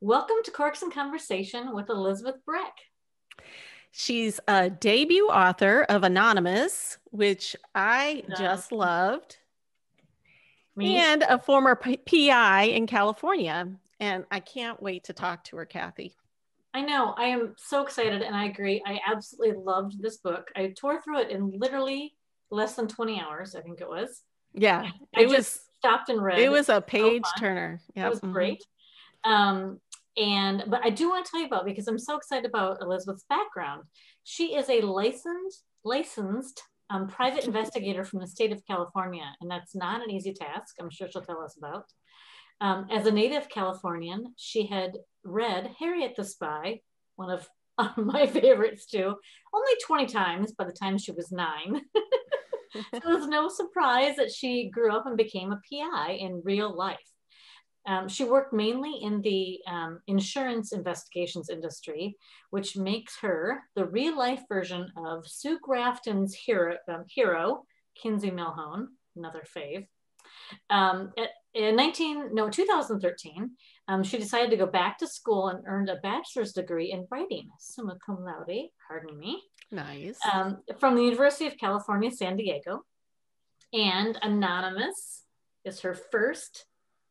Welcome to Corks and Conversation with Elizabeth Breck. She's a debut author of Anonymous, which I just loved, and a former PI in California. And I can't wait to talk to her, Cathi. I know. I am so excited, and I agree. I absolutely loved this book. I tore through it in literally less than 20 hours, I think it was. Yeah, I just stopped and read. It was a page turner. Yeah, it was great. But I do want to tell you about, because I'm so excited about Elizabeth's background. She is a licensed private investigator from the state of California, and that's not an easy task. I'm sure she'll tell us about. As a native Californian, she had read Harriet the Spy, one of my favorites too, only 20 times by the time she was 9. So it was no surprise that she grew up and became a PI in real life. She worked mainly in the insurance investigations industry, which makes her the real life version of Sue Grafton's hero Kinsey Milhone, another fave. In 2013, she decided to go back to school and earned a bachelor's degree in writing, summa cum laude, pardon me. Nice. From the University of California, San Diego. And Anonymous is her first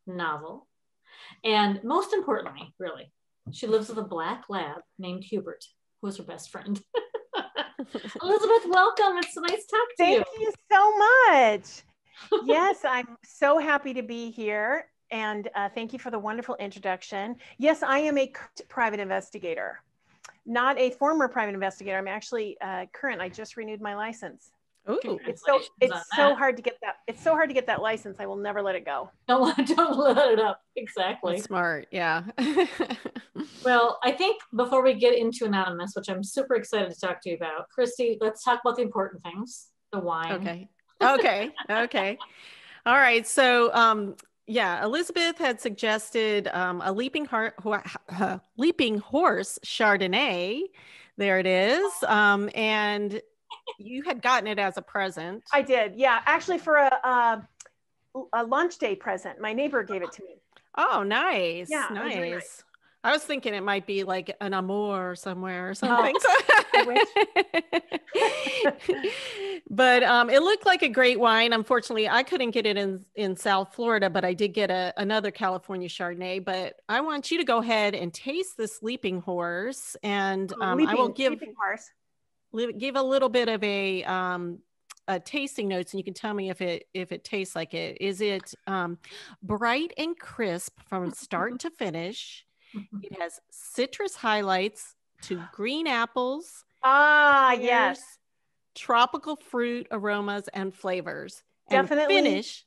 novel. And most importantly, really, she lives with a black lab named Hubert, who is her best friend. Elizabeth, welcome. It's so nice to talk to you. Thank you so much. Yes, I'm so happy to be here. And thank you for the wonderful introduction. Yes, I am a private investigator, not a former private investigator. I'm actually current. I just renewed my license. Ooh, it's so hard to get that. It's so hard to get that license. I will never let it go. Don't let it up. Exactly. That's smart. Yeah. Well, I think before we get into Anonymous, which I'm super excited to talk to you about, Christy, let's talk about the important things. The wine. Okay. All right. So, Elizabeth had suggested a Leaping Horse Chardonnay. There it is. And you had gotten it as a present. I did. Yeah. Actually, for a lunch day present. My neighbor gave it to me. Oh, nice. Yeah, nice. I was thinking it might be like an amour somewhere or something. But it looked like a great wine. Unfortunately, I couldn't get it in South Florida, but I did get another California Chardonnay. But I want you to go ahead and taste this Leaping Horse. And I will give a little bit of a tasting notes, and you can tell me if it tastes like it. Is it bright and crisp from start to finish? It has citrus highlights to green apples. Yes. Tropical fruit aromas and flavors. Definitely. And finish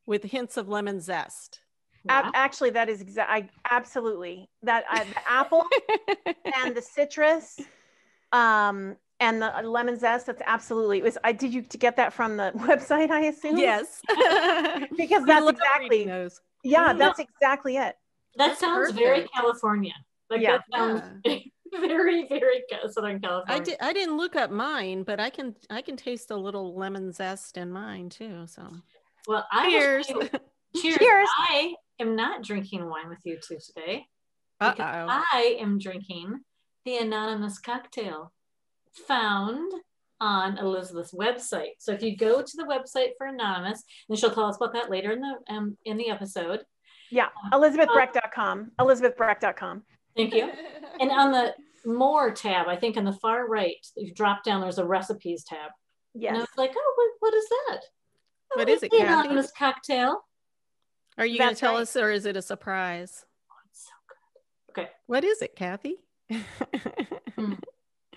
with hints of lemon zest. Wow. Actually, that is absolutely that the apple and the citrus, and the lemon zest. That's absolutely. It was. Did you get that from the website? I assume. Yes. Because that's exactly. Yeah, that's exactly it. That sounds perfect. Very California. That sounds very, very Southern California. I didn't look up mine, but I can taste a little lemon zest in mine too. So, well, cheers. Cheers. I am not drinking wine with you two today. Because I am drinking the Anonymous cocktail found on Elizabeth's website. So if you go to the website for Anonymous, and she'll tell us about that later in the episode. Yeah, ElizabethBreck.com. ElizabethBreck.com. Thank you. And on the More tab, I think on the far right, you drop down, there's a recipes tab. Yes. And I was like, oh, what is that? What is it, Cathi? Anonymous cocktail. Are you going to tell us, or is it a surprise? Oh, it's so good. Okay. What is it, Cathi?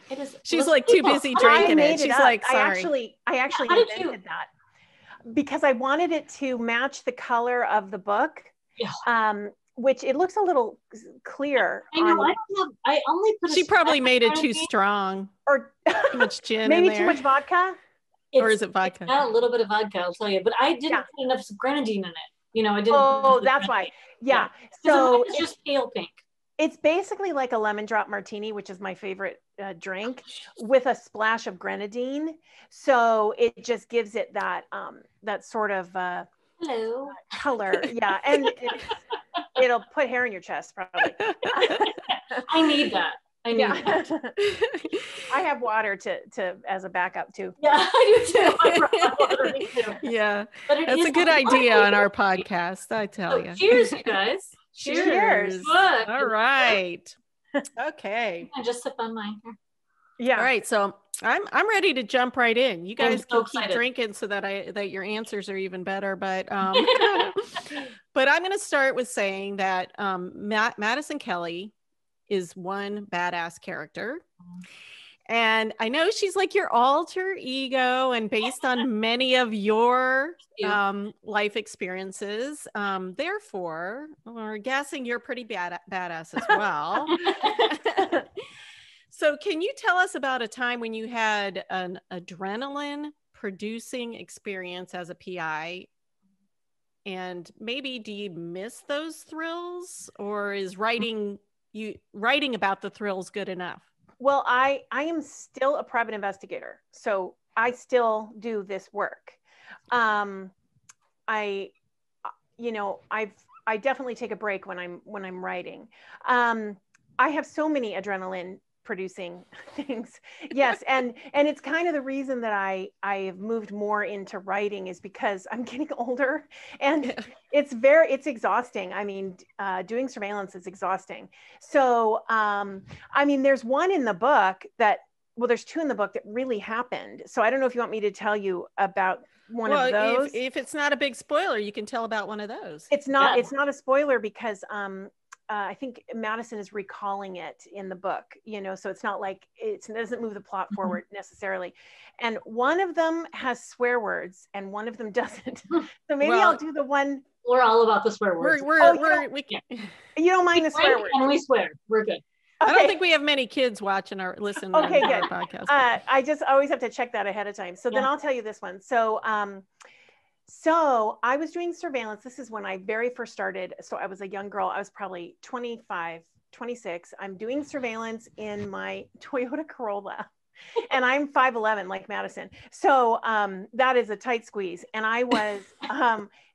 It is. She's like too busy drinking it. She's like, sorry. I actually invented that because I wanted it to match the color of the book. Yeah. Which it looks a little clear. I know. I only put. She probably made it too strong, or too much gin. Maybe too much vodka. Or is it vodka? It's got a little bit of vodka, I'll tell you. But I didn't put enough grenadine in it. You know, I didn't. Oh, that's why. Yeah. So it's just pale pink. It's basically like a lemon drop martini, which is my favorite drink, with a splash of grenadine. So it just gives it that that sort of Hello. color. Yeah. And it'll put hair in your chest, probably. I need that. I need that. I have water to as a backup too. Yeah, I do too. I brought water too. Yeah. But That's a good idea on our podcast, I tell you. Cheers, you guys. Cheers. Good. All right. Okay. I just sip on mine here. Yeah. All right. So I'm ready to jump right in. You guys so can keep excited. drinking so that your answers are even better. But but I'm going to start with saying that Madison Kelly is one badass character. And I know she's like your alter ego and based on many of your life experiences. Therefore, we're guessing you're pretty badass as well. So can you tell us about a time when you had an adrenaline producing experience as a PI? And maybe do you miss those thrills, or is writing about the thrills good enough? Well, I am still a private investigator, so I still do this work. I definitely take a break when I'm writing. I have so many adrenaline producing things. Yes. And it's kind of the reason that I have moved more into writing is because I'm getting older and it's exhausting. I mean, doing surveillance is exhausting. So, I mean, there's one in the book there's two in the book that really happened. So I don't know if you want me to tell you about one of those. If it's not a big spoiler, you can tell about one of those. It's not a spoiler because, I think Madison is recalling it in the book, so it's not like it doesn't move the plot forward necessarily. And one of them has swear words and one of them doesn't. So maybe I'll do the one. We're all about the swear words. You don't mind the swear words. And we swear. We're good. Okay. I don't think we have many kids watching or listening to our podcast. I just always have to check that ahead of time. So then I'll tell you this one. So I was doing surveillance. This is when I very first started. So I was a young girl. I was probably 25, 26. I'm doing surveillance in my Toyota Corolla and I'm 5'11" like Madison. So that is a tight squeeze. And I was,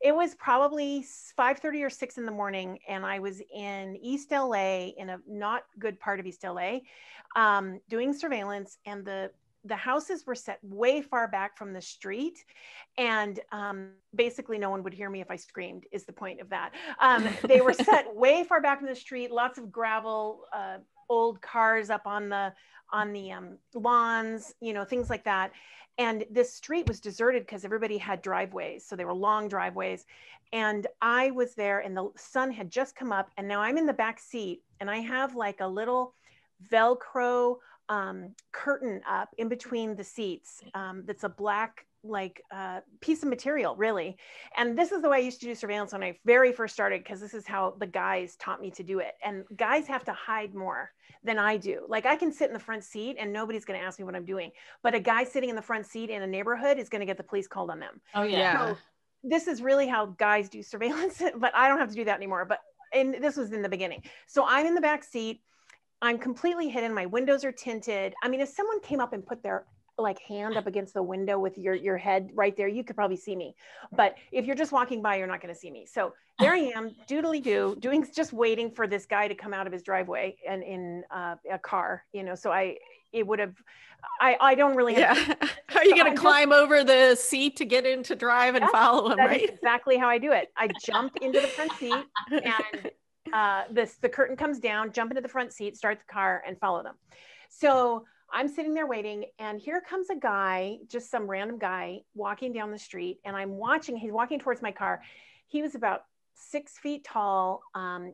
it was probably 5:30 or 6 in the morning. And I was in East LA, in a not good part of East LA, doing surveillance, and the houses were set way far back from the street. And basically no one would hear me if I screamed is the point of that. They were set way far back from the street, lots of gravel, old cars up on the lawns, things like that. And this street was deserted because everybody had driveways. So they were long driveways. And I was there and the sun had just come up and now I'm in the back seat and I have like a little Velcro curtain up in between the seats. That's a black piece of material, really. And this is the way I used to do surveillance when I very first started, because this is how the guys taught me to do it. And guys have to hide more than I do. Like I can sit in the front seat and nobody's going to ask me what I'm doing, but a guy sitting in the front seat in a neighborhood is going to get the police called on them. Oh yeah. So this is really how guys do surveillance, but I don't have to do that anymore. And this was in the beginning. So I'm in the back seat. I'm completely hidden. My windows are tinted. I mean, if someone came up and put their hand up against the window with your head right there, you could probably see me. But if you're just walking by, you're not going to see me. So there I am, doodly-doo, just waiting for this guy to come out of his driveway and in a car, so I don't really have How are you going to climb over the seat to get into drive and follow him, right? That's exactly how I do it. I jump into the front seat and the curtain comes down, jump into the front seat, start the car and follow them. So I'm sitting there waiting and here comes a guy, just some random guy walking down the street and he's walking towards my car. He was about 6 feet tall.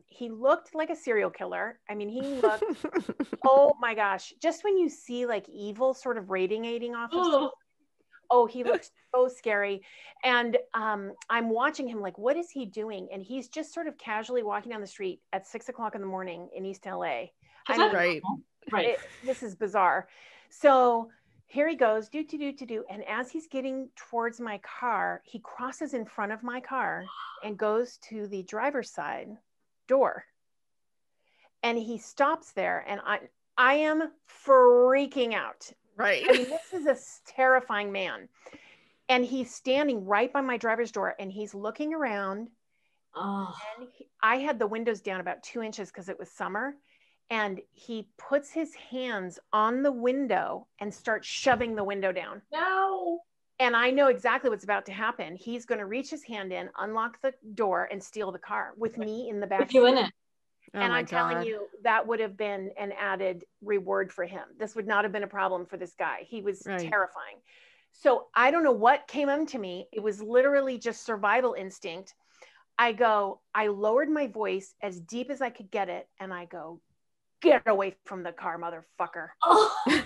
He looked like a serial killer. I mean, he looked, oh my gosh, just when you see like evil sort of radiating off of he looks so scary. And I'm watching him like, what is he doing? And he's just sort of casually walking down the street at 6 o'clock in the morning in East LA. Right. This is bizarre. So here he goes, do. And as he's getting towards my car, he crosses in front of my car and goes to the driver's side door. And he stops there and I am freaking out. Right. I mean, this is a terrifying man. And he's standing right by my driver's door and he's looking around. Oh. And I had the windows down about 2 inches because it was summer. And he puts his hands on the window and starts shoving the window down. No. And I know exactly what's about to happen. He's going to reach his hand in, unlock the door, and steal the car with me in the back. With you in it. Oh And my I'm telling God. you, that would have been an added reward for him. This would not have been a problem for this guy. He was terrifying. So I don't know what came into me. It was literally just survival instinct. I lowered my voice as deep as I could get it. And I go, get away from the car, motherfucker. Oh.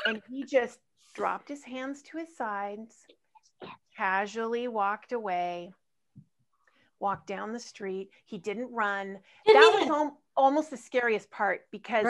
And he just dropped his hands to his sides, casually walked away, walked down the street. He didn't run. That was almost the scariest part, because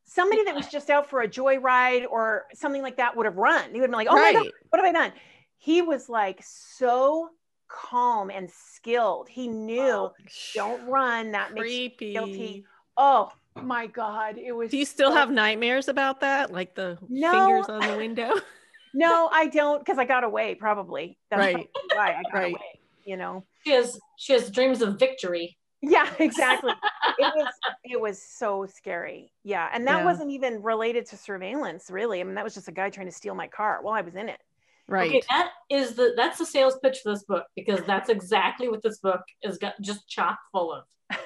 somebody that was just out for a joyride or something like that would have run. He would have been like, oh my God, what have I done? He was like so calm and skilled. He knew, don't run. That makes you guilty. Oh my God. It was. Do you still have nightmares about that? Like the fingers on the window? No, I don't. Because I got away, probably. That's probably why I got away, you know? She has dreams of victory. Yeah, exactly. It was so scary. Yeah. And that wasn't even related to surveillance, really. I mean, that was just a guy trying to steal my car while I was in it. Right. Okay, that's the sales pitch for this book, because that's exactly what this book is just chock full of.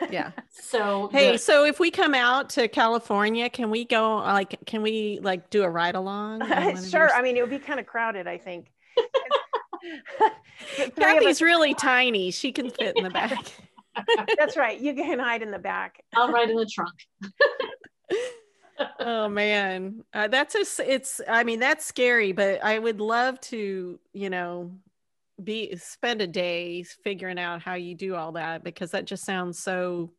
Yeah. So hey, so if we come out to California, can we do a ride along? Sure. I mean, it would be kind of crowded, I think. Kathy's really tiny. She can fit in the back. That's right. You can hide in the back. I'll ride in the trunk. Oh man, that's scary, but I would love to, spend a day figuring out how you do all that, because that just sounds so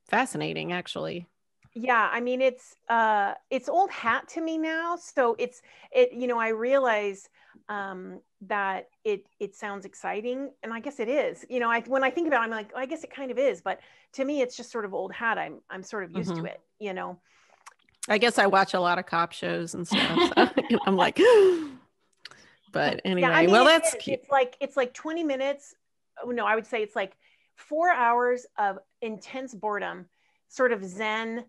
fascinating, actually. Yeah, I mean, it's old hat to me now. So I realize that it sounds exciting, and I guess it is. When I think about it, I'm like, I guess it kind of is, but to me, it's just sort of old hat. I'm sort of used to it, I guess I watch a lot of cop shows and stuff. So I'm like, but anyway, yeah, I mean, that's cute. It's like 20 minutes. No, I would say it's like 4 hours of intense boredom, sort of zen,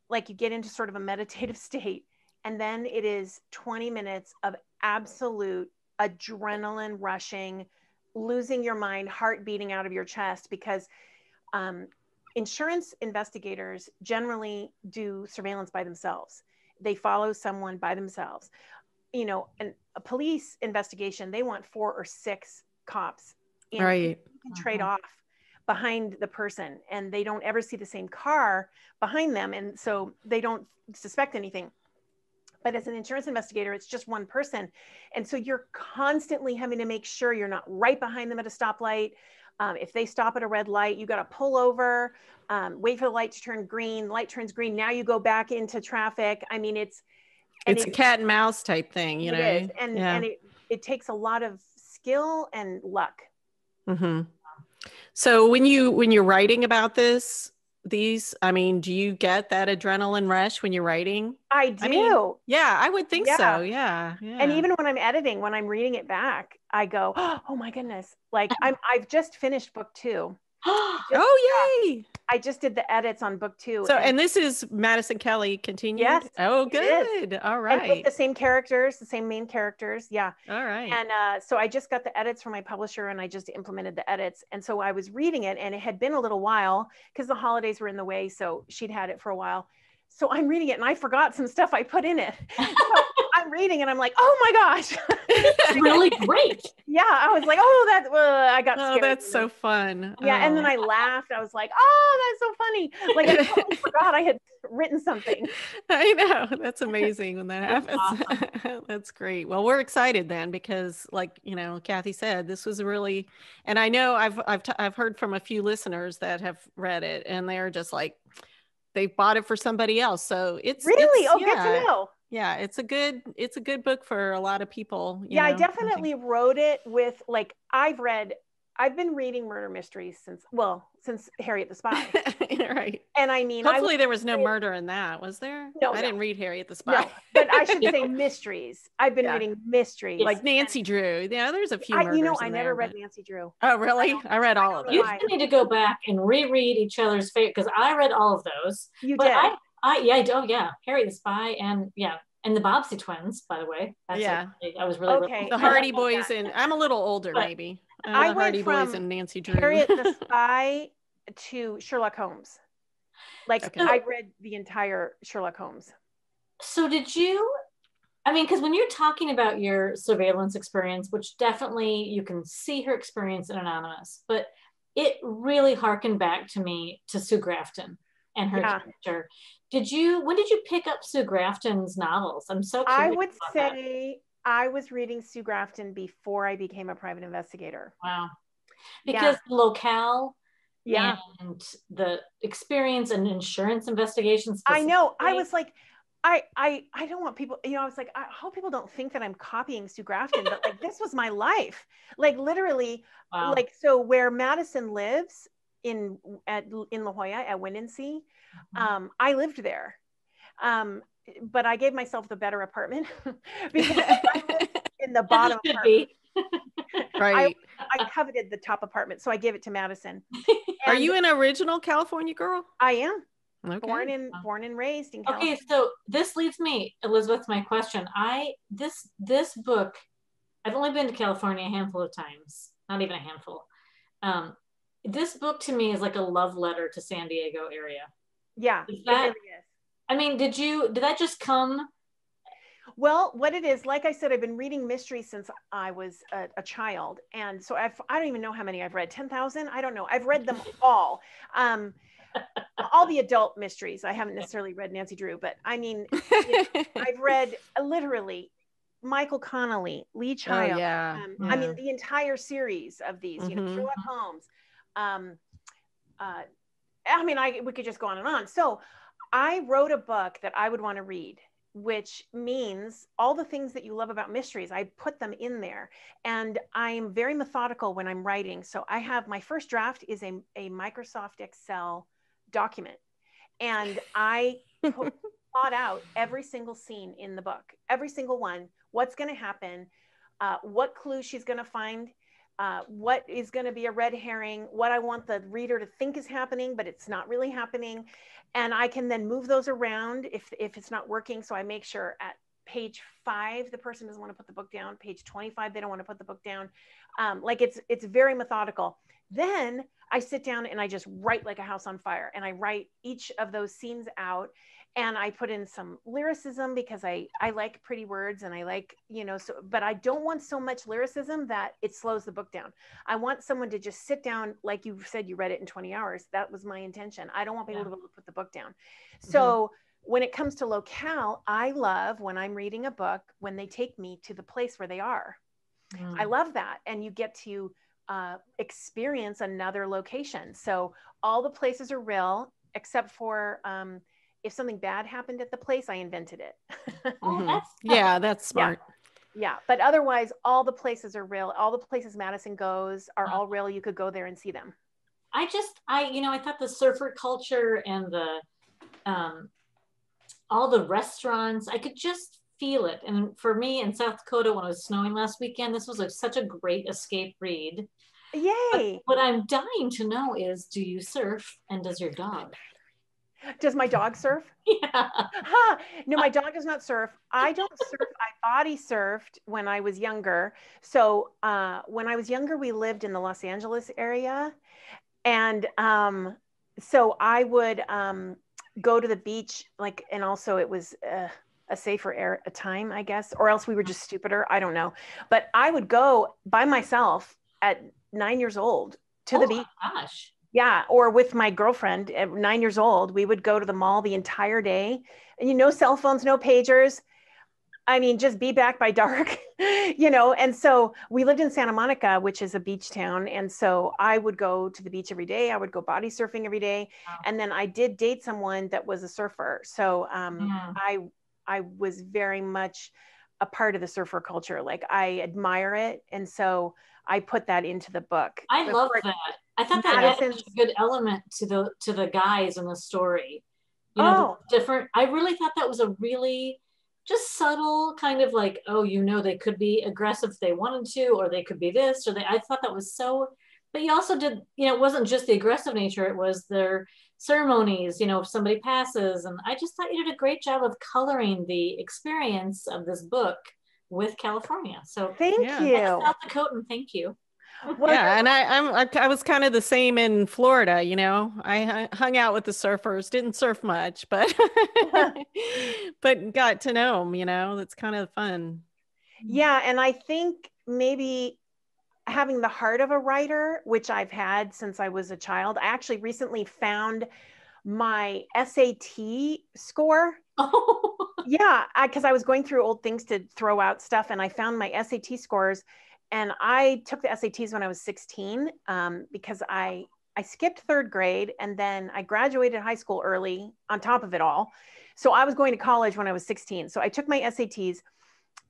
like you get into sort of a meditative state. And then it is 20 minutes of absolute adrenaline rushing, losing your mind, heart beating out of your chest, because insurance investigators generally do surveillance by themselves. They follow someone by themselves. And a police investigation, they want 4 or 6 cops in trade off behind the person, and they don't ever see the same car behind them. And so they don't suspect anything. But as an insurance investigator, it's just one person. And so you're constantly having to make sure you're not right behind them at a stoplight. If they stop at a red light, you got to pull over, wait for the light to turn green. Light turns green. Now you go back into traffic. I mean, it's a cat and mouse type thing, It is. And it takes a lot of skill and luck. Mm-hmm. So when you're writing about these, I mean, do you get that adrenaline rush when you're writing? I do. I mean, yeah, I would think so. Yeah. And even when I'm editing, when I'm reading it back, I go, oh my goodness. Like I've just finished book 2. Yay. I just did the edits on book 2. So, and this is Madison Kelly continued? Yes. Oh, good. All right. And with the same characters, the same main characters. Yeah. All right. And so I just got the edits from my publisher, and I just implemented the edits. And so I was reading it, and it had been a little while because the holidays were in the way. So she'd had it for a while. So I'm reading it, and I forgot some stuff I put in it. So I'm reading, and I'm like, oh my gosh. It's really great. Yeah. I was like, I got scared. Oh, that's so fun. Yeah. And then I laughed. I was like, oh, that's so funny. Like I totally forgot I had written something. I know. That's amazing when that happens. Awesome. That's great. Well, we're excited then, because like, Cathi said, this was really, and I know I've heard from a few listeners that have read it, and they're just like, they bought it for somebody else. So it's really, good to know. Yeah, it's a good book for a lot of people. I definitely wrote it with, like, I've read I've been reading murder mysteries since Harriet the Spy. Right. And I mean, hopefully there was no murder in that, was there? No, I didn't read Harriet the Spy. No, but I should say mysteries. I've been reading mysteries. Like Nancy Drew. Yeah, there's a few murders I never read Nancy Drew. Oh, really? I read all of them. You need to go back and reread each other's favorite, because I read all of those. You did? Harry the Spy, and the Bobbsey twins, by the way. That's I was really okay. The Hardy Boys, and I'm a little older, maybe. I went Hardy from Boys and Nancy Drew. Harriet the Spy to Sherlock Holmes. I read the entire Sherlock Holmes. So did you? I mean, because when you're talking about your surveillance experience, which definitely you can see her experience in Anonymous, but it really harkened back to me to Sue Grafton and her character. When did you pick up Sue Grafton's novels? I'm so curious. I would say I was reading Sue Grafton before I became a private investigator. Wow. Because the locale and the experience and insurance investigations. I know. I was like, I don't want people, I was like, I hope people don't think that I'm copying Sue Grafton, but like, this was my life. Like literally, so where Madison lives in La Jolla at Windansea, I lived there. But I gave myself the better apartment because I lived in the bottom apartment. Right. I coveted the top apartment, so I gave it to Madison. Are you an original California girl? I am. Okay. Born and raised in California. Okay, so this leads me, Elizabeth, to my question. This book, I've only been to California a handful of times, not even a handful. This book to me is like a love letter to San Diego area. Yeah, it really is. I mean, did that just come? Well, what it is, like I said, I've been reading mysteries since I was a child. And so I don't even know how many I've read, 10,000? I don't know. I've read them all. All the adult mysteries. I haven't necessarily read Nancy Drew, but I mean, I've read literally Michael Connelly, Lee Child. I mean, the entire series of these, Sherlock Holmes. I mean, we could just go on and on. So I wrote a book that I would want to read, which means all the things that you love about mysteries, I put them in there. And I'm very methodical when I'm writing. So I have, my first draft is a Microsoft Excel document. And I plot out every single scene in the book, every single one, what's going to happen, what clue she's going to find, what is going to be a red herring, what I want the reader to think is happening, but it's not really happening. And I can then move those around if it's not working. So I make sure at page 5, the person doesn't want to put the book down. Page 25, they don't want to put the book down. Like it's very methodical. Then I sit down and I just write like a house on fire. And I write each of those scenes out. And I put in some lyricism because I like pretty words and I like, but I don't want so much lyricism that it slows the book down. I want someone to just sit down, like you said, you read it in 20 hours. That was my intention. I don't want people to be able to put the book down. So when it comes to locale, I love when I'm reading a book, when they take me to the place where they are. I love that. And you get to experience another location. So all the places are real, except for, if something bad happened at the place, I invented it. That's smart. Yeah. But otherwise, all the places are real. All the places Madison goes are all real. You could go there and see them. I thought the surfer culture and all the restaurants, I could just feel it. And for me in South Dakota, when it was snowing last weekend, this was such a great escape read. Yay. What I'm dying to know is, do you surf, and does your dog? Does my dog surf? Yeah. No, my dog does not surf. I don't surf. I body surfed when I was younger. So when I was younger, we lived in the Los Angeles area. And so I would go to the beach, and also it was a safer time, I guess, or else we were just stupider. I don't know. But I would go by myself at 9 years old to the beach. Oh my gosh. Yeah. Or with my girlfriend at 9 years old, we would go to the mall the entire day. And no cell phones, no pagers. I mean, just be back by dark, And so we lived in Santa Monica, which is a beach town. And so I would go to the beach every day. I would go body surfing every day. Wow. And then I did date someone that was a surfer. So I was very much a part of the surfer culture. Like I admire it. And so I put that into the book. I love that. I thought that added a good element to the guys in the story. You know, different. I really thought that was a really just subtle kind of like, oh, you know, they could be aggressive if they wanted to, or they could be this, or they. I thought that was so. But you also did, you know, it wasn't just the aggressive nature. It was their ceremonies. You know, if somebody passes, and I just thought you did a great job of coloring the experience of this book with California. So thank you. South Dakota, and thank you. Well, yeah, and I was kind of the same in Florida. You know, I hung out with the surfers, didn't surf much, but but got to know them. You know, that's kind of fun. Yeah, and I think maybe having the heart of a writer, which I've had since I was a child. I actually recently found my SAT score. Oh. Yeah, because I was going through old things to throw out stuff, and I found my SAT scores. And I took the SATs when I was 16 because I skipped third grade, and then I graduated high school early on top of it all. So I was going to college when I was 16. So I took my SATs,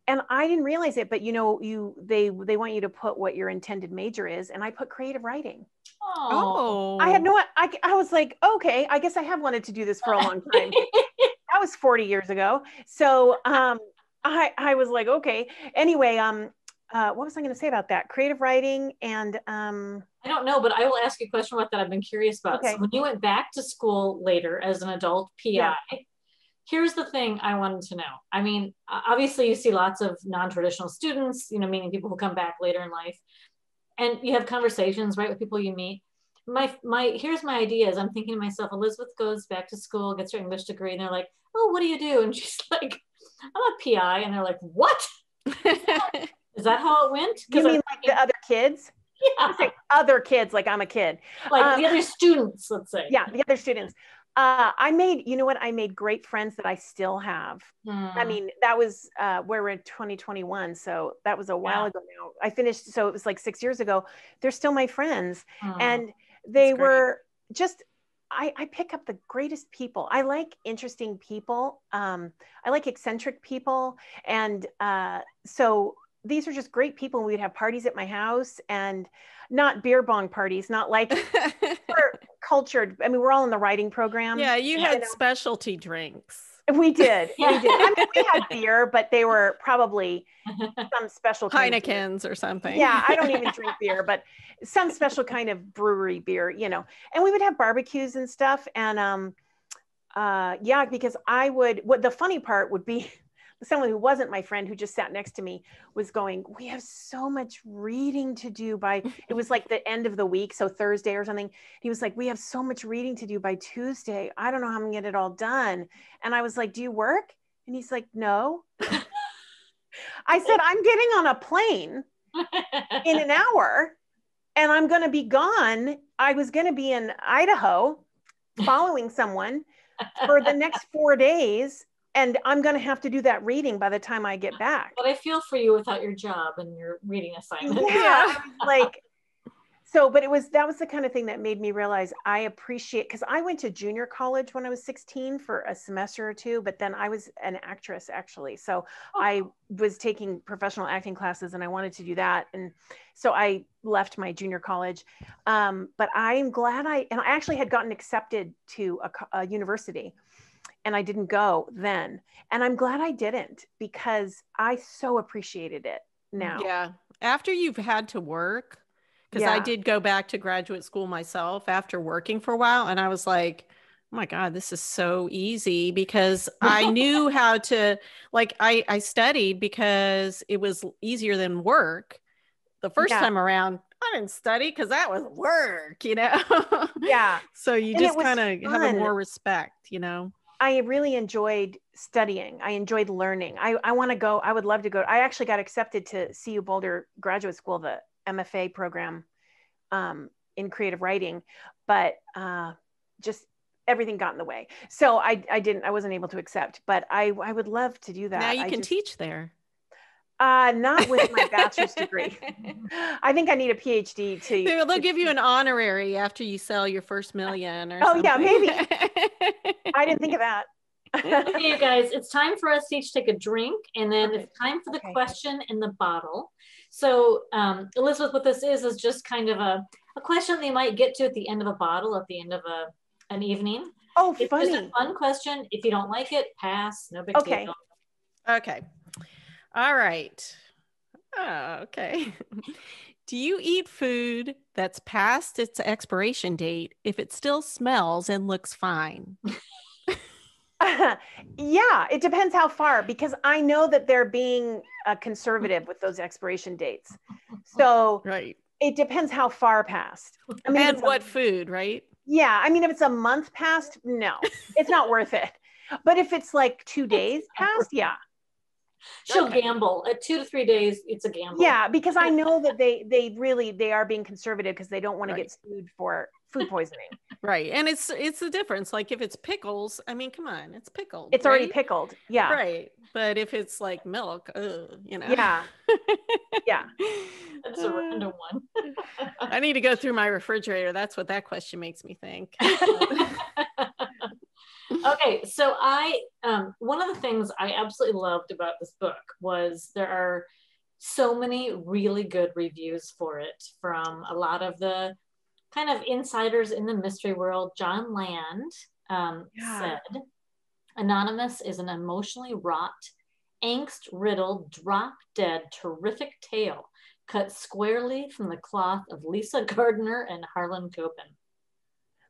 and I didn't realize it, but you know, they want you to put what your intended major is, and I put creative writing. Oh, I had no, I was like, okay, I guess I have wanted to do this for a long time. That was 40 years ago. So I was like, okay. Anyway, what was I going to say about that? Creative writing and I don't know, but I will ask you a question about that. I've been curious about. Okay. So when you went back to school later as an adult PI, here's the thing I wanted to know. I mean, obviously you see lots of non-traditional students, you know, meaning people who come back later in life, and you have conversations, right, with people you meet. Here's my idea is I'm thinking to myself, Elizabeth goes back to school, gets her English degree, and they're like, oh, what do you do? And she's like, I'm a PI. And they're like, what? Is that how it went? You mean like the other kids? Yeah. Say other kids, like I'm a kid. Like the other students, let's say. Yeah, the other students. I made great friends that I still have. I mean, that was, we're in 2021. So that was a while ago now. I finished, so it was like 6 years ago. They're still my friends. And they were just, I pick up the greatest people. I like interesting people. I like eccentric people. And so these are just great people. We'd have parties at my house, and not beer bong parties, not like we're cultured. I mean, we're all in the writing program. Yeah, you had specialty drinks. We did. We did. I mean, we had beer, but they were probably some special kind Heinekens or something. Yeah, I don't even drink beer, but some special kind of brewery beer, you know. And we would have barbecues and stuff. And yeah, because the funny part would be someone who wasn't my friend, who just sat next to me, was going, we have so much reading to do it was like the end of the week, so Thursday or something. He was like, we have so much reading to do by Tuesday. I don't know how I'm gonna get it all done. And I was like, do you work? And he's like, no. I said, I'm getting on a plane in an hour and I'm gonna be gone. I was gonna be in Idaho following someone for the next 4 days. And I'm going to have to do that reading by the time I get back. But I feel for you without your job and your reading assignment. Yeah. Like, so, but that was the kind of thing that made me realize I appreciate, because I went to junior college when I was 16 for a semester or two, but then I was an actress actually. So I was taking professional acting classes and I wanted to do that. And so I left my junior college. But I'm glad I actually had gotten accepted to a university. And I didn't go then. And I'm glad I didn't, because I so appreciated it now. Yeah. After you've had to work, because I did go back to graduate school myself after working for a while. And I was like, oh my God, this is so easy, because I knew how to, like, I studied because it was easier than work. The first time around, I didn't study because that was work, you know? Yeah. So you just kind of have a more respect, you know? I really enjoyed studying. I enjoyed learning. I want to go. I would love to go. I actually got accepted to CU Boulder Graduate School, the MFA program in creative writing, but just everything got in the way. So I wasn't able to accept, but I would love to do that. Now you can teach there. Not with my bachelor's degree. I think I need a PhD to. They'll give you an honorary after you sell your first million or something. Yeah, maybe. I didn't think of that. Okay, you guys, it's time for us to each take a drink, and then it's time for the question in the bottle. So, Elizabeth, what this is just kind of a question that you might get to at the end of a bottle, at the end of an evening. Oh, it's funny. Just a fun question. If you don't like it, pass. No big deal. Okay. All right. Okay. Do you eat food that's past its expiration date if it still smells and looks fine? Yeah, it depends how far, because I know that they're being conservative with those expiration dates. So right. It depends how far past. I mean, and what food, right? Yeah. I mean, if it's a month past, no, it's not worth it. But if it's like 2 days past, yeah. She'll gamble at 2 to 3 days. It's a gamble. Yeah, because I know that they are being conservative because they don't want to get sued for food poisoning. Right. And it's the difference. Like if it's pickles, I mean, come on, it's pickled. It's already pickled. Yeah. Right. But if it's like milk, you know. Yeah. Yeah. That's a random one. I need to go through my refrigerator. That's what that question makes me think. Okay, so one of the things I absolutely loved about this book was there are so many really good reviews for it from a lot of the kind of insiders in the mystery world. John Land said, "Anonymous is an emotionally wrought, angst-riddled, drop-dead, terrific tale cut squarely from the cloth of Lisa Gardner and Harlan Coben."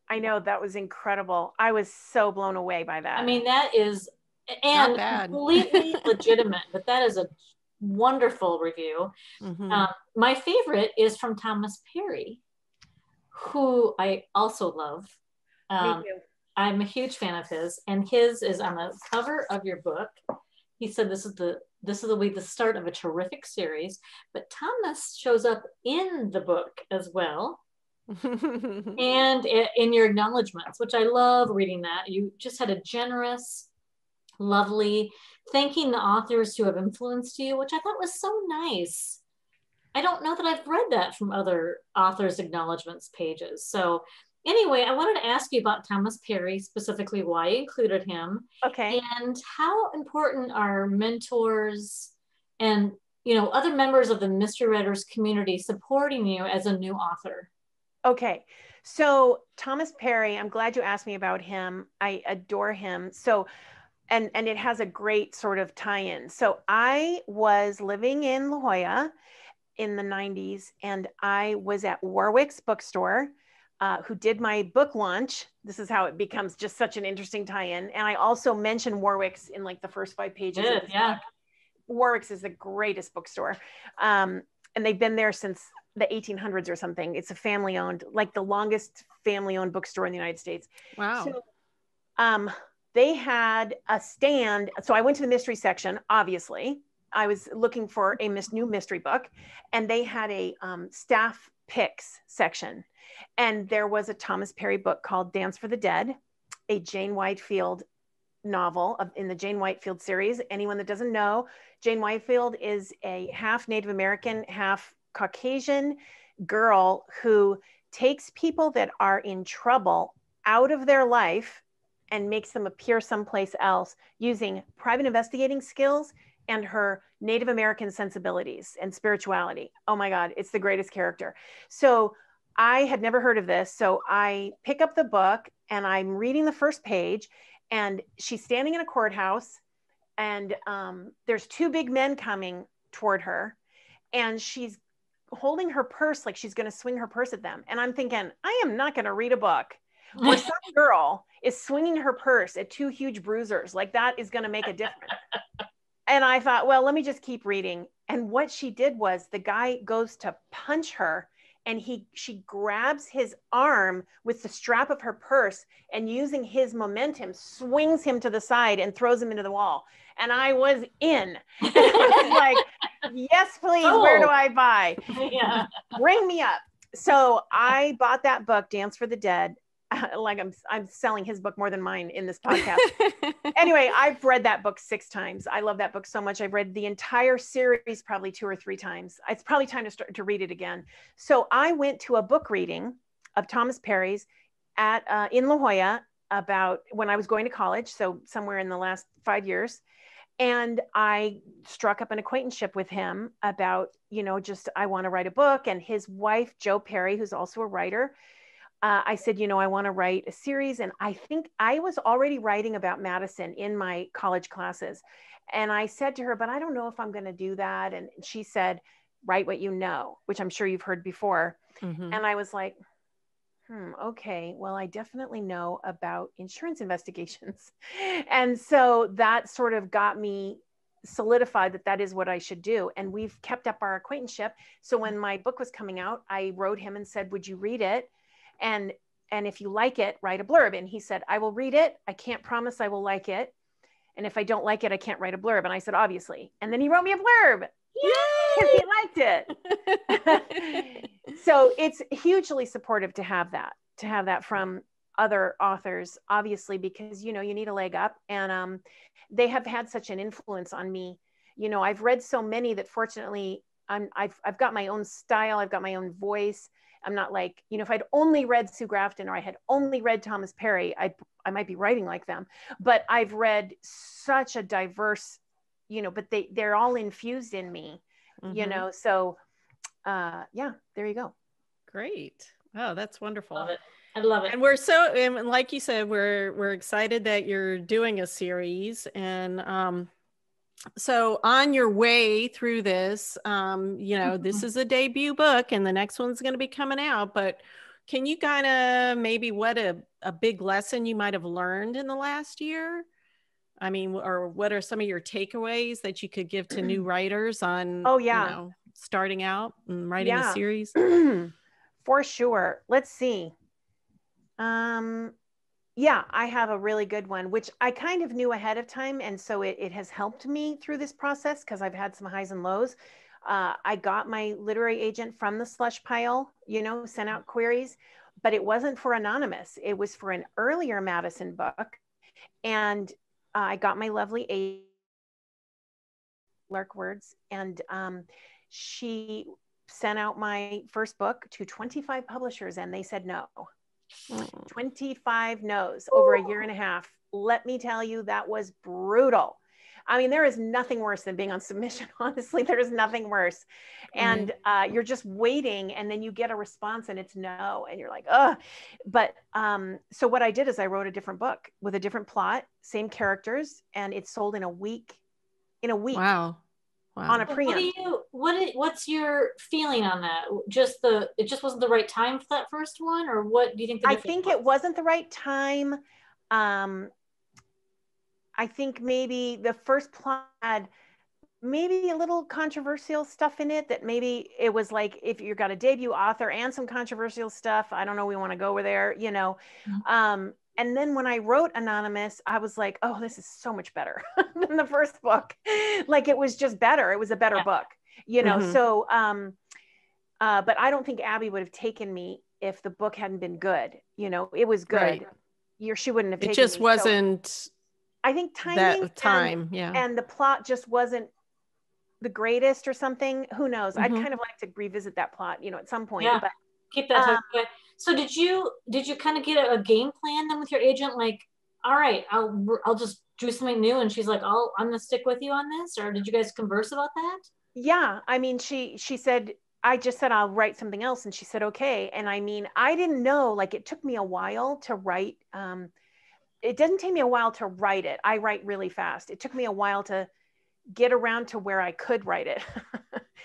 I know, that was incredible. I was so blown away by that. I mean, that is, and completely legitimate, but that is a wonderful review. Mm-hmm. My favorite is from Thomas Perry, who I also love. Me too. I'm a huge fan of his, and his is on the cover of your book. He said this is the start of a terrific series, but Thomas shows up in the book as well. And in your acknowledgments, which I love reading that. You just had a generous, lovely, thanking the authors who have influenced you, which I thought was so nice. I don't know that I've read that from other authors' acknowledgments pages. So anyway, I wanted to ask you about Thomas Perry, specifically why you included him. Okay. And how important are mentors and, other members of the mystery writers community supporting you as a new author? Okay, so Thomas Perry, I'm glad you asked me about him. I adore him. So, and it has a great sort of tie-in. So I was living in La Jolla in the 90s, and I was at Warwick's bookstore, who did my book launch. This is how it becomes just such an interesting tie-in. And I also mentioned Warwick's in like the first 5 pages of this book. Warwick's is the greatest bookstore. And they've been there since the 1800s or something. It's a family owned, like the longest family owned bookstore in the United States. Wow. So they had a stand. So I went to the mystery section, obviously. I was looking for a new mystery book, and they had a staff picks section. And there was a Thomas Perry book called Dance for the Dead, a Jane Whitefield novel in the Jane Whitefield series. Anyone that doesn't know, Jane Whitefield is a half Native American, half Caucasian girl who takes people that are in trouble out of their life and makes them appear someplace else using private investigating skills and her Native American sensibilities and spirituality. Oh my God, it's the greatest character. So I had never heard of this. So I pick up the book and I'm reading the first page, and she's standing in a courthouse, and there's 2 big men coming toward her, and she's holding her purse like she's going to swing her purse at them. And I'm thinking, I am not going to read a book where some girl is swinging her purse at 2 huge bruisers. Like, that is going to make a difference. And I thought, well, let me just keep reading. And what she did was, the guy goes to punch her, and she grabs his arm with the strap of her purse, and using his momentum swings him to the side and throws him into the wall. And I was in. And I was like, yes, please. Oh. Where do I buy? Yeah. Ring me up. So I bought that book, Dance for the Dead. Like I'm selling his book more than mine in this podcast. Anyway, I've read that book 6 times. I love that book so much. I've read the entire series probably 2 or 3 times. It's probably time to start to read it again. So I went to a book reading of Thomas Perry's in La Jolla about when I was going to college. So somewhere in the last 5 years. And I struck up an acquaintanceship with him about, just, I want to write a book. And his wife, Jo Perry, who's also a writer, I said, I want to write a series. And I think I was already writing about Madison in my college classes. And I said to her, but I don't know if I'm going to do that. And she said, write what you know, which I'm sure you've heard before. Mm-hmm. And I was like, okay, well, I definitely know about insurance investigations. And so that sort of got me solidified that that is what I should do. And we've kept up our acquaintanceship. So when my book was coming out, I wrote him and said, would you read it? And if you like it, write a blurb. And he said, I will read it. I can't promise I will like it. And if I don't like it, I can't write a blurb. And I said, obviously. And then he wrote me a blurb. Yay! He liked it. So it's hugely supportive to have that from other authors, obviously, because, you need a leg up, and they have had such an influence on me. I've read so many that fortunately I've got my own style. I've got my own voice. I'm not like, if I'd only read Sue Grafton or I had only read Thomas Perry, I might be writing like them, but I've read such a diverse, but they're all infused in me, so yeah, there you go. Great. Oh, that's wonderful. Love it. I love it. And and like you said, we're excited that you're doing a series. And so on your way through this, this is a debut book and the next one's going to be coming out, but can you kind of maybe what a big lesson you might have learned in the last year? I mean, or what are some of your takeaways that you could give to new writers on, starting out and writing a series? For sure. Let's see. I have a really good one, which I kind of knew ahead of time. And so it has helped me through this process because I've had some highs and lows. I got my literary agent from the slush pile, sent out queries, but it wasn't for anonymous. It was for an earlier Madison book. And I got my lovely agent, Lark Words, and she sent out my first book to 25 publishers and they said no. 25 no's over a year and a half. Let me tell you, that was brutal. I mean, there is nothing worse than being on submission. Honestly, there is nothing worse. And you're just waiting and then you get a response and it's no. And you're like, ugh. But so what I did is I wrote a different book with a different plot, same characters, and it sold in a week. Wow. On a preempt. What's your feeling on that? It just wasn't the right time for that first one, or what do you think? I think it wasn't the right time. I think maybe the first plot had maybe a little controversial stuff in it that maybe it was like, if you've got a debut author and some controversial stuff, I don't know, we want to go over there, Mm-hmm. And then when I wrote Anonymous, I was like, oh, this is so much better than the first book. Like, it was just better. It was a better book, Mm-hmm. So, but I don't think Abby would have taken me if the book hadn't been good. It was good. Right. She wouldn't have taken me. It just wasn't. So I think timing and the plot just wasn't the greatest or something. Who knows? Mm-hmm. I'd kind of like to revisit that plot, at some point. Yeah. But keep that. So did you kind of get a game plan then with your agent? Like, all right, I'll just do something new. And she's like, I'm going to stick with you on this. Or did you guys converse about that? Yeah. I mean, she said, I just said, I'll write something else. And she said, okay. And I mean, I didn't know, like, it took me a while to write. It doesn't take me a while to write it. I write really fast. It took me a while to get around to where I could write it,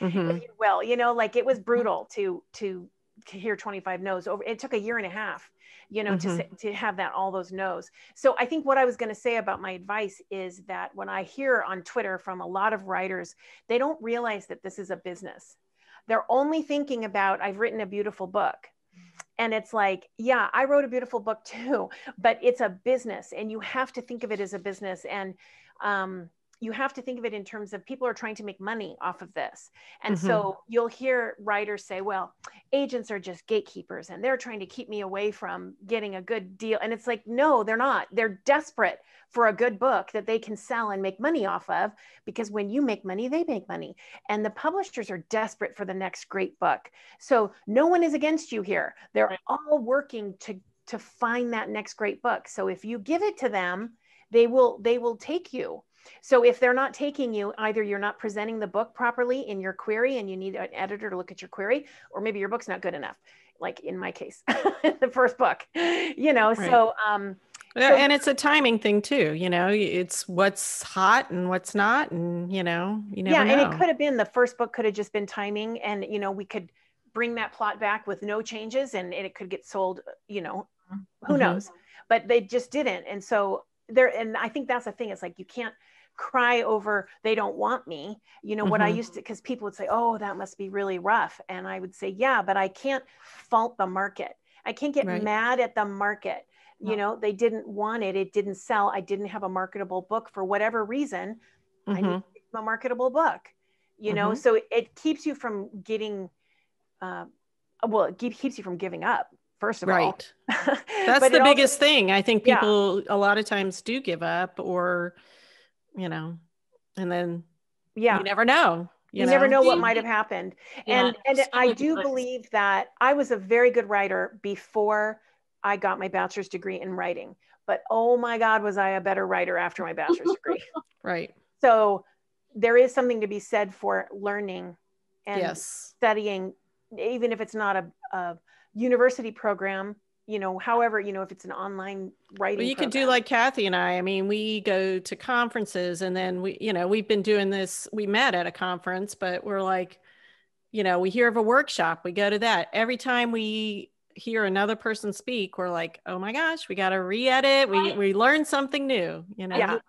mm-hmm. if you will, like, it was brutal to hear 25 no's over. It took a year and a half, mm-hmm. to have all those no's. So I think what I was going to say about my advice is that when I hear on Twitter from a lot of writers, they don't realize that this is a business. They're only thinking about, I've written a beautiful book. And it's like, yeah, I wrote a beautiful book too, but it's a business and you have to think of it as a business. And you have to think of it in terms of people are trying to make money off of this. And mm-hmm. so you'll hear writers say, well, agents are just gatekeepers and they're trying to keep me away from getting a good deal. And it's like, no, they're not. They're desperate for a good book that they can sell and make money off of, because when you make money, they make money. And the publishers are desperate for the next great book. So no one is against you here. They're all working to find that next great book. So if you give it to them, they will take you. So if they're not taking you, either you're not presenting the book properly in your query and you need an editor to look at your query, or maybe your book's not good enough. Like in my case, the first book, you know, Right. so, and it's a timing thing too, you know, it's what's hot and what's not. And, you know, you never know. And it could have been, the first book could have just been timing, and, you know, we could bring that plot back with no changes and it could get sold, you know, who knows, but they just didn't. And so and I think that's the thing. It's like, you can't cry over, they don't want me, you know, what I used to, because people would say, oh, that must be really rough. And I would say, yeah, but I can't fault the market. I can't get mad at the market. You know, they didn't want it. It didn't sell. I didn't have a marketable book for whatever reason. I need a marketable book, you know, so it keeps you from getting, it keeps you from giving up, first of all. That's the biggest thing. I think people a lot of times do give up, or, you know, and then you never know. You never know what might have happened. And I do believe that I was a very good writer before I got my bachelor's degree in writing, but oh my God, was I a better writer after my bachelor's degree. Right. So there is something to be said for learning and studying, even if it's not a university program, you know, however, you know, if it's an online writing you program. could do like Cathi and I mean, we go to conferences, and then we, you know, we've been doing this, we met at a conference, but we're like, you know, we hear of a workshop, we go to that. Every time we hear another person speak, we're like, oh my gosh, we got to re-edit. We learn something new, you know?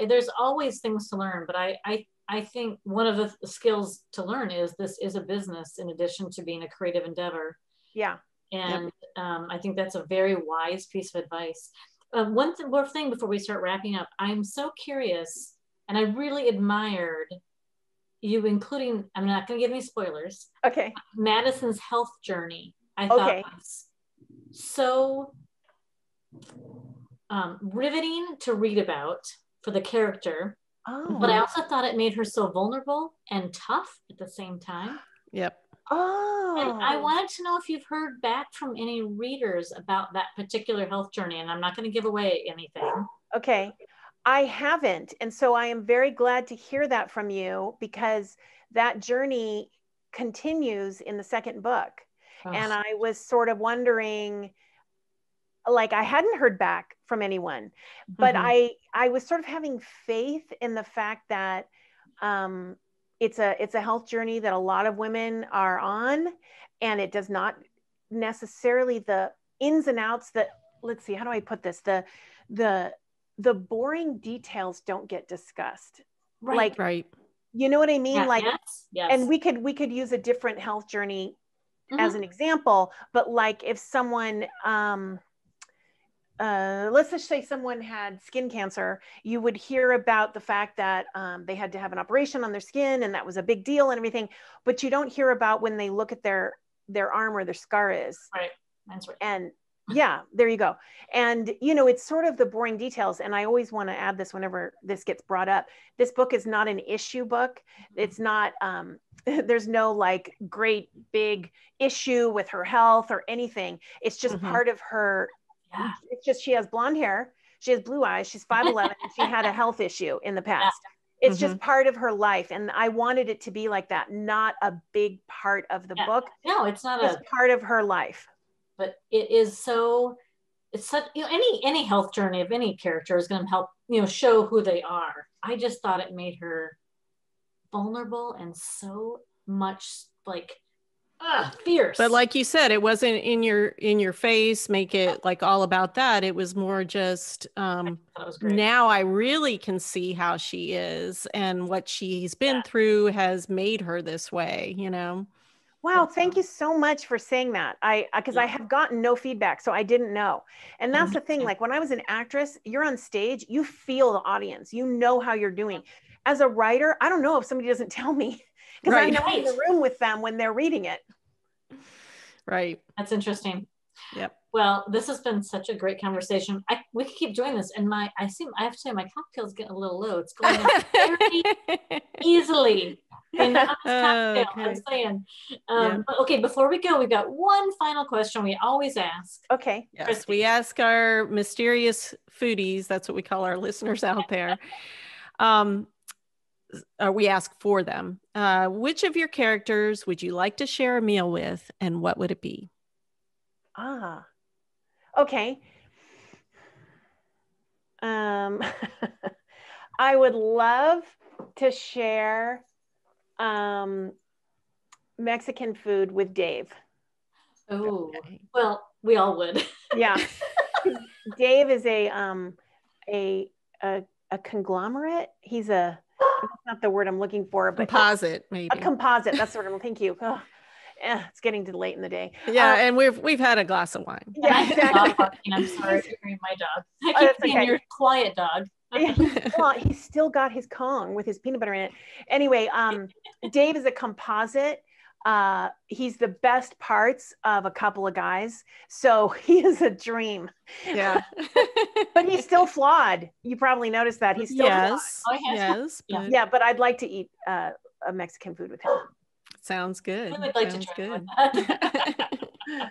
There's always things to learn, but I think one of the skills to learn is this is a business in addition to being a creative endeavor. Yeah. And I think that's a very wise piece of advice. One more thing before we start wrapping up, I'm so curious, and I really admired you including, I'm not going to give any spoilers. Okay. Madison's health journey. I thought was so riveting to read about for the character. But I also thought it made her so vulnerable and tough at the same time. Yep. And I wanted to know if you've heard back from any readers about that particular health journey, and I'm not going to give away anything. Okay. I haven't. And so I am very glad to hear that from you, because that journey continues in the second book. And I was sort of wondering, like, I hadn't heard back from anyone, but I was sort of having faith in the fact that it's a health journey that a lot of women are on, and it does not necessarily the ins and outs that, let's see, how do I put this? The boring details don't get discussed. Right. You know what I mean? Yes. And we could use a different health journey as an example, but like if someone, let's just say someone had skin cancer, you would hear about the fact that they had to have an operation on their skin, and that was a big deal and everything, but you don't hear about when they look at their arm where their scar is. Right. That's right. And yeah, there you go. And, you know, it's sort of the boring details. And I always want to add this whenever this gets brought up. This book is not an issue book. It's not, there's no like great big issue with her health or anything. It's just part of her. Yeah. It's just, she has blonde hair. She has blue eyes. She's 5'11", and she had a health issue in the past. It's just part of her life. And I wanted it to be like that, not a big part of the book. No, it's not. It's part of her life. But it is so, it's such, you know, any health journey of any character is going to help, you know, show who they are. I just thought it made her vulnerable and so much like fierce. But like you said, it wasn't in your face, make it like all about that. It was more just now I really can see how she is, and what she's been through has made her this way, you know. Wow, thank you so much for saying that. Because I have gotten no feedback, so I didn't know. And that's the thing, like when I was an actress, you're on stage, you feel the audience, you know how you're doing. As a writer, I don't know if somebody doesn't tell me, because I'm not in the room with them when they're reading it. Right. That's interesting. Yep. Well, this has been such a great conversation. We could keep doing this, and I have to say my cocktail's getting a little low. It's going up very easily. cocktail, Okay. I'm saying. Yeah. But okay, before we go, we've got one final question we always ask. Okay. Yes, Christie. we ask our mysterious foodies, that's what we call our listeners out there. We ask for them. Which of your characters would you like to share a meal with, and what would it be? Okay. I would love to share Mexican food with Dave. Oh, Okay. well, we all would. Yeah. Dave is a conglomerate. He's that's not the word I'm looking for, but Composite, maybe. a composite. That's the word. Thank you. Oh, it's getting too late in the day. Yeah, and we've had a glass of wine. Yeah, exactly. I'm sorry if you're hearing my dog. I Oh, keep that's seeing okay. your quiet dog. Well, he's still got his Kong with his peanut butter in it. Anyway, Dave is a composite. He's the best parts of a couple of guys. So he is a dream. Yeah. But he's still flawed. You probably noticed that. He's still flawed. Oh, Yes. Yeah. But Yeah, but I'd like to eat a Mexican food with him. sounds good. I would like Sounds to try good. that.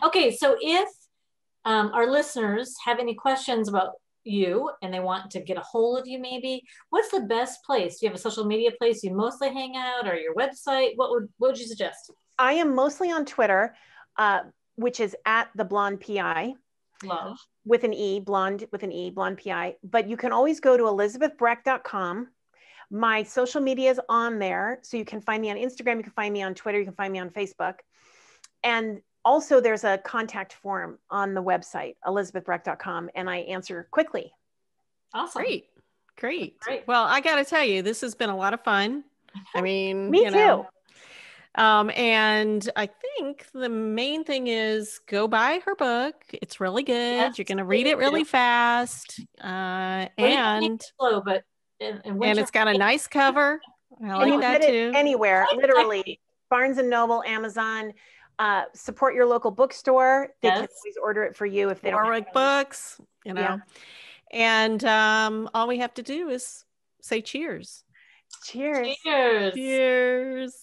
Okay, so if our listeners have any questions about you and they want to get a hold of you, maybe what's the best place? Do you have a social media place you mostly hang out, or your website? What would you suggest? I am mostly on Twitter, which is at the blonde PI. Love. With an E, blonde with an E, blonde PI. But you can always go to elizabethbreck.com. My social media is on there. So you can find me on Instagram, you can find me on Twitter, you can find me on Facebook. And also there's a contact form on the website, elizabethbreck.com, and I answer quickly. Awesome. Great. Great. Well, I got to tell you, this has been a lot of fun. I mean, Me you know, too. And I think the main thing is go buy her book. It's really good. Yes, You're going to read it really fast. And slow, but and it's got a nice cover. I And you like that get too. it anywhere, literally. Barnes and Noble, Amazon. Support your local bookstore. They can always order it for you if they don't. Warwick Books, you know. Yeah. And all we have to do is say cheers. Cheers. Cheers. Cheers.